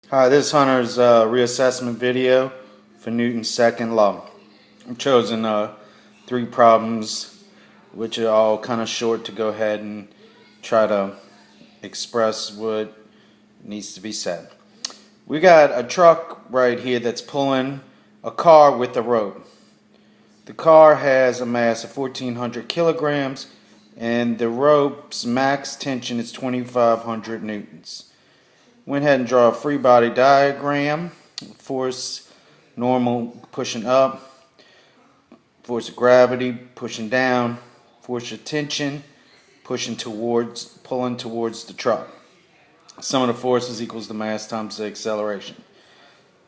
Hi, this is Hunter's reassessment video for Newton's second law. I've chosen three problems, which are all kind of short, to go ahead and try to express what needs to be said. We got a truck right here that's pulling a car with a rope. The car has a mass of 1,400 kilograms, and the rope's max tension is 2,500 newtons. Went ahead and draw a free body diagram. Force normal pushing up, force of gravity pushing down, force of tension pulling towards the truck. Sum of the forces equals the mass times the acceleration.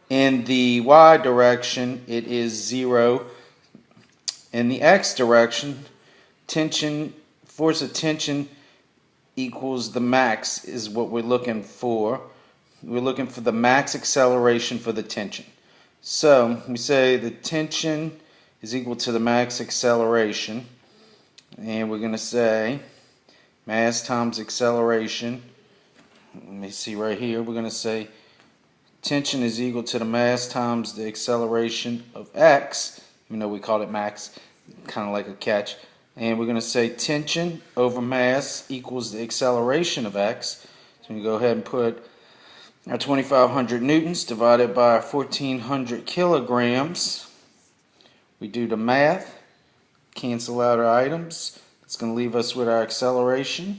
In the y direction, it is 0. In the x direction, force of tension equals the max is what we're looking for. We're looking for the max acceleration for the tension. So we say the tension is equal to the max acceleration, and we're going to say mass times acceleration. Let me see right here. We're going to say tension is equal to the mass times the acceleration of x, even though we called it max, kind of like a catch. And we're going to say tension over mass equals the acceleration of x. So we go ahead and put our 2,500 newtons divided by 1,400 kilograms. We do the math, cancel out our items. It's going to leave us with our acceleration,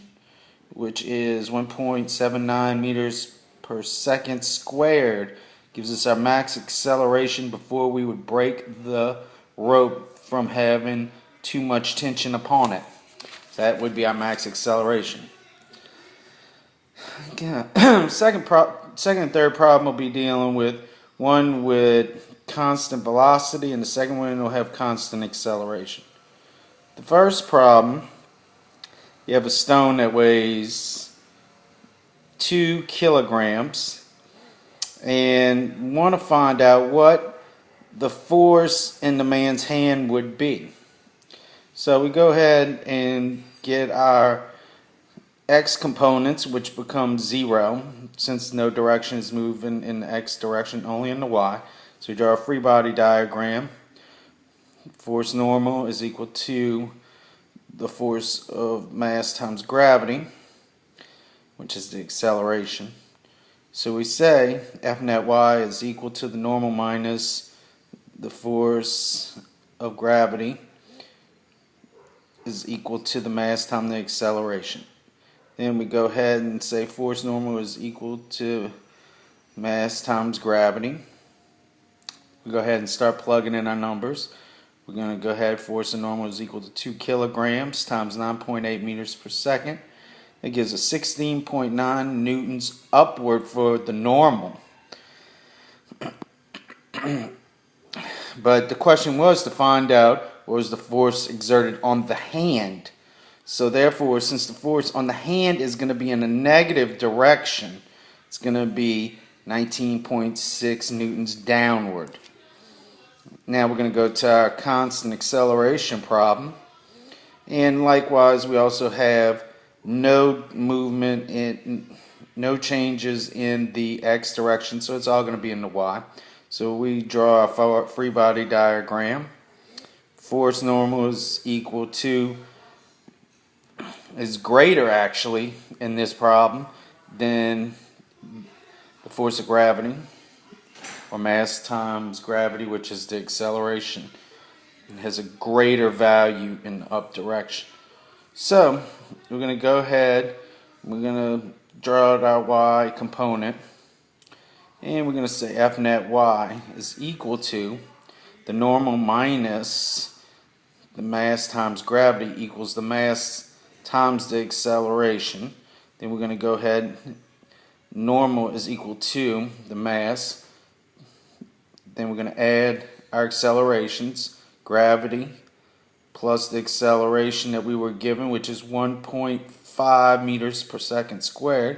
which is 1.79 meters per second squared. Gives us our max acceleration before we would break the rope from having too much tension upon it. So that would be our max acceleration. Second and third problem will be dealing with one with constant velocity, and the second one will have constant acceleration. The first problem, you have a stone that weighs 2 kilograms, and want to find out what the force in the man's hand would be. So we go ahead and get our x components, which become 0, since no direction is moving in the x direction, only in the y. So we draw a free body diagram. Force normal is equal to the force of mass times gravity, which is the acceleration. So we say F net y is equal to the normal minus the force of gravity is equal to the mass times the acceleration. Then we go ahead and say force normal is equal to mass times gravity. We go ahead and start plugging in our numbers. We're going to go ahead, force normal is equal to 2 kilograms times 9.8 meters per second. That gives us 16.9 newtons upward for the normal. But the question was to find out what was the force exerted on the hand. So therefore, since the force on the hand is going to be in a negative direction, it's going to be 19.6 newtons downward. Now we're going to go to our constant acceleration problem. And likewise, we also have no movement in, no changes in the x direction, so it's all going to be in the y. So we draw a free body diagram. Force normal is equal to, is greater actually in this problem than the force of gravity, or mass times gravity, which is the acceleration. It has a greater value in the up direction. So we're going to go ahead, we're going to draw out our y component, and we're going to say F net y is equal to the normal minus the mass times gravity equals the mass times the acceleration. Then we're going to go ahead, normal is equal to the mass. Then we're going to add our accelerations, gravity plus the acceleration that we were given, which is 1.5 meters per second squared.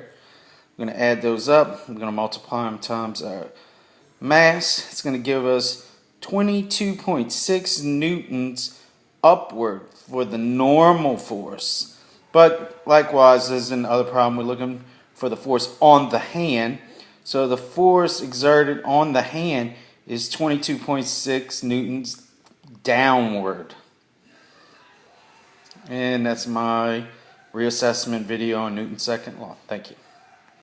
We're going to add those up. We're going to multiply them times our mass. It's going to give us 22.6 newtons upward for the normal force. But likewise, as in the other problem, we're looking for the force on the hand. So the force exerted on the hand is 22.6 newtons downward. And that's my reassessment video on Newton's second law. Thank you.